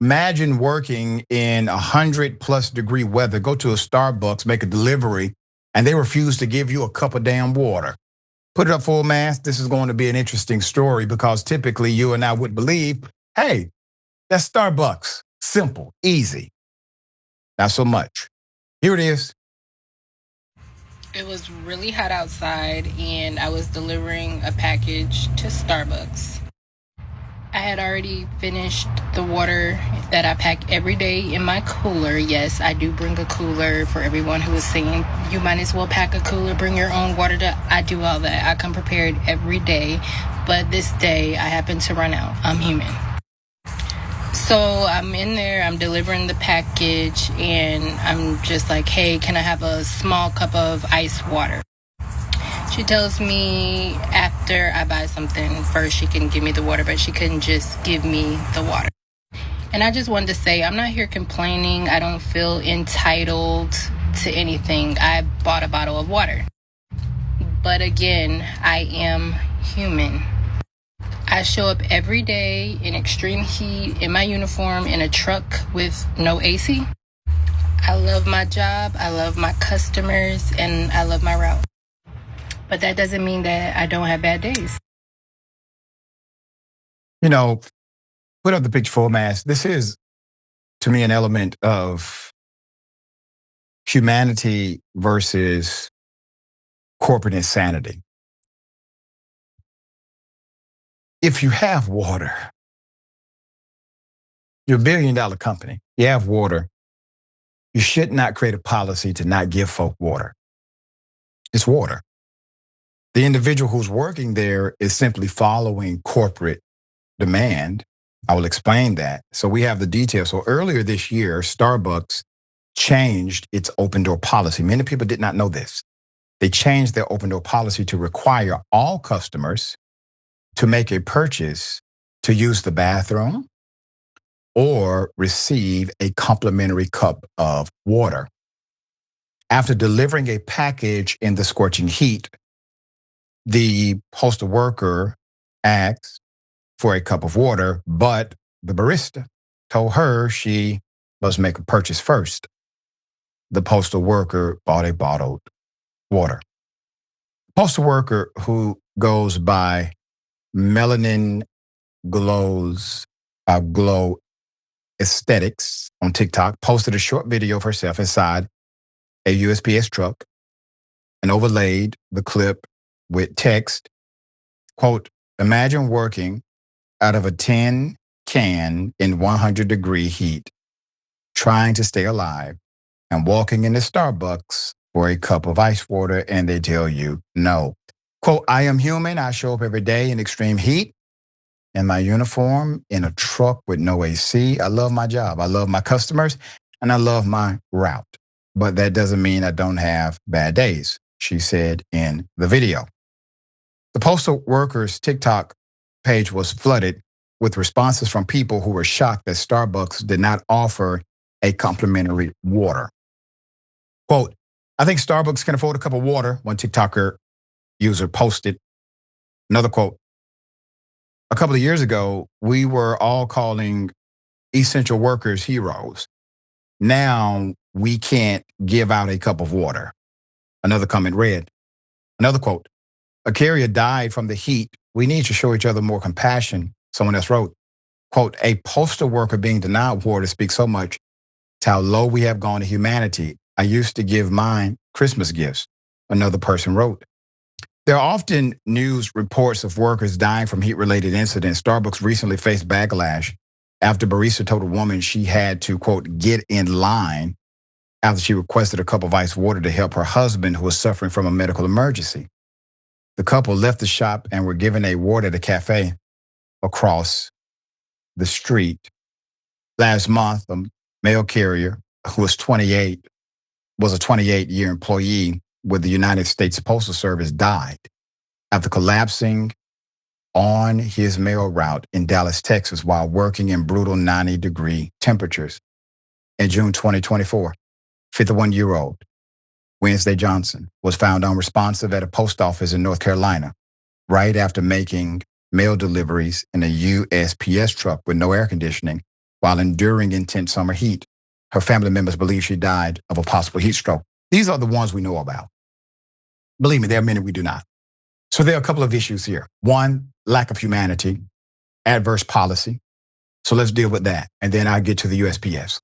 Imagine working in 100+ degree weather, go to a Starbucks, make a delivery, and they refuse to give you a cup of damn water. Put it up full mass. This is going to be an interesting story because typically you and I would believe, hey, that's Starbucks. Simple, easy. Not so much. Here it is. It was really hot outside, and I was delivering a package to Starbucks. I had already finished the water that I pack every day in my cooler. Yes, I do bring a cooler for everyone who is saying you might as well pack a cooler, bring your own water. I do all that. I come prepared every day, but this day I happen to run out. I'm human. So I'm in there, I'm delivering the package, and I'm just like, hey, can I have a small cup of ice water? She tells me after I buy something, first she can give me the water, but she couldn't just give me the water. And I just wanted to say, I'm not here complaining. I don't feel entitled to anything. I bought a bottle of water. But again, I am human. I show up every day in extreme heat, in my uniform, in a truck with no AC. I love my job, I love my customers, and I love my route. But that doesn't mean that I don't have bad days. You know, put up the picture full mass. This is, to me, an element of humanity versus corporate insanity. If you have water, you're a $1 billion company, you have water, you should not create a policy to not give folk water. It's water. The individual who's working there is simply following corporate demand. I will explain that. So we have the details. So earlier this year, Starbucks changed its open door policy. Many people did not know this. They changed their open door policy to require all customers to make a purchase to use the bathroom or receive a complimentary cup of water. After delivering a package in the scorching heat, the postal worker asked for a cup of water, but the barista told her she must make a purchase first. The postal worker bought a bottled water. Postal worker, who goes by Melanin Glow Aesthetics on TikTok, posted a short video of herself inside a USPS truck and overlaid the clip with text, quote, imagine working out of a tin can in 100-degree heat, trying to stay alive, and walking into Starbucks for a cup of ice water, and they tell you no. Quote, I am human. I show up every day in extreme heat in my uniform, in a truck with no AC. I love my job. I love my customers, and I love my route. But that doesn't mean I don't have bad days, she said in the video. The postal workers' TikTok page was flooded with responses from people who were shocked that Starbucks did not offer a complimentary water. Quote, I think Starbucks can afford a cup of water, one TikToker user posted. Another quote, a couple of years ago, we were all calling essential workers heroes. Now we can't give out a cup of water. Another comment read, another quote, a carrier died from the heat. We need to show each other more compassion. Someone else wrote, quote, a postal worker being denied water speaks so much to how low we have gone to humanity. I used to give mine Christmas gifts. Another person wrote, there are often news reports of workers dying from heat-related incidents. Starbucks recently faced backlash after barista told a woman she had to, quote, get in line after she requested a cup of ice water to help her husband who was suffering from a medical emergency. The couple left the shop and were given a water at a cafe across the street. Last month, a mail carrier who was 28, was a 28-year employee with the United States Postal Service, died after collapsing on his mail route in Dallas, Texas, while working in brutal 90-degree temperatures. In June 2024, 51-year-old Wednesday Johnson was found unresponsive at a post office in North Carolina right after making mail deliveries in a USPS truck with no air conditioning while enduring intense summer heat. Her family members believe she died of a possible heat stroke. These are the ones we know about. Believe me, there are many we do not. So there are a couple of issues here. One, lack of humanity, adverse policy. So let's deal with that. And then I'll get to the USPS.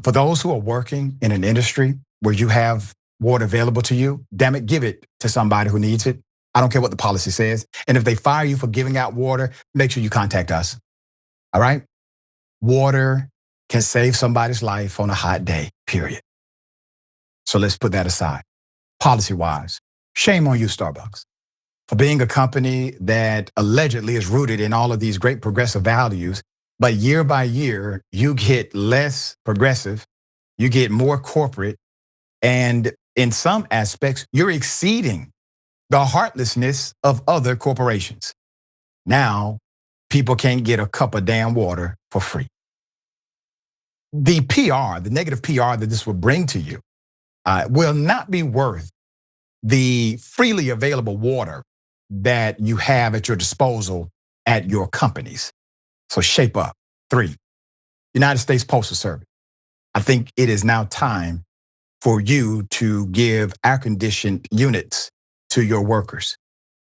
For those who are working in an industry where you have water available to you, damn it, give it to somebody who needs it. I don't care what the policy says. And if they fire you for giving out water, make sure you contact us. All right? Water can save somebody's life on a hot day, period. So let's put that aside. Policy-wise, shame on you, Starbucks, for being a company that allegedly is rooted in all of these great progressive values, but year by year, you get less progressive, you get more corporate, and in some aspects, you're exceeding the heartlessness of other corporations. Now, people can't get a cup of damn water for free. The PR, the negative PR that this will bring to you, will not be worth the freely available water that you have at your disposal at your companies. So shape up. 3, United States Postal Service. I think it is now time for you to give air-conditioned units to your workers,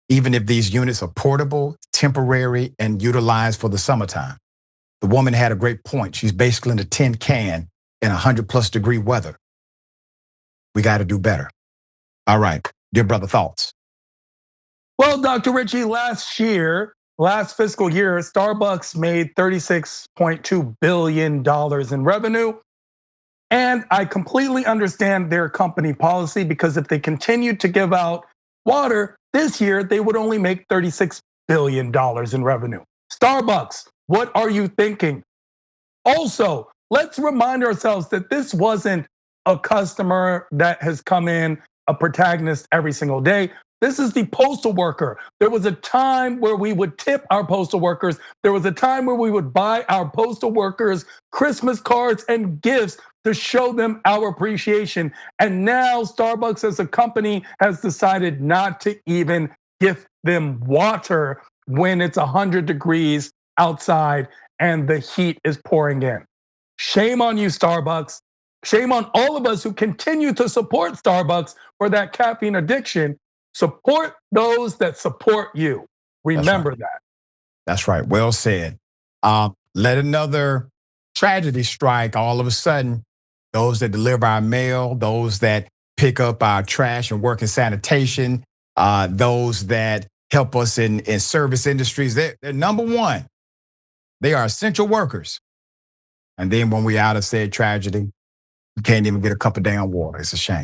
even if these units are portable, temporary, and utilized for the summertime. The woman had a great point. She's basically in a tin can in 100+ degree weather. We got to do better. All right, dear brother, thoughts? Well, Dr. Richey, last fiscal year, Starbucks made $36.2 billion in revenue. And I completely understand their company policy, because if they continued to give out water this year, they would only make $36 billion in revenue. Starbucks, what are you thinking? Also, let's remind ourselves that this wasn't a customer that has come in, a protagonist every single day. This is the postal worker. There was a time where we would tip our postal workers. There was a time where we would buy our postal workers Christmas cards and gifts to show them our appreciation. And now Starbucks as a company has decided not to even gift them water when it's 100 degrees outside and the heat is pouring in. Shame on you, Starbucks. Shame on all of us who continue to support Starbucks for that caffeine addiction. Support those that support you. Remember that. That's right. Well said. Let another tragedy strike all of a sudden. Those that deliver our mail, those that pick up our trash and work in sanitation, those that help us in service industries, they're number one. They are essential workers. And then when we out of said tragedy, we can't even get a cup of damn water. It's a shame.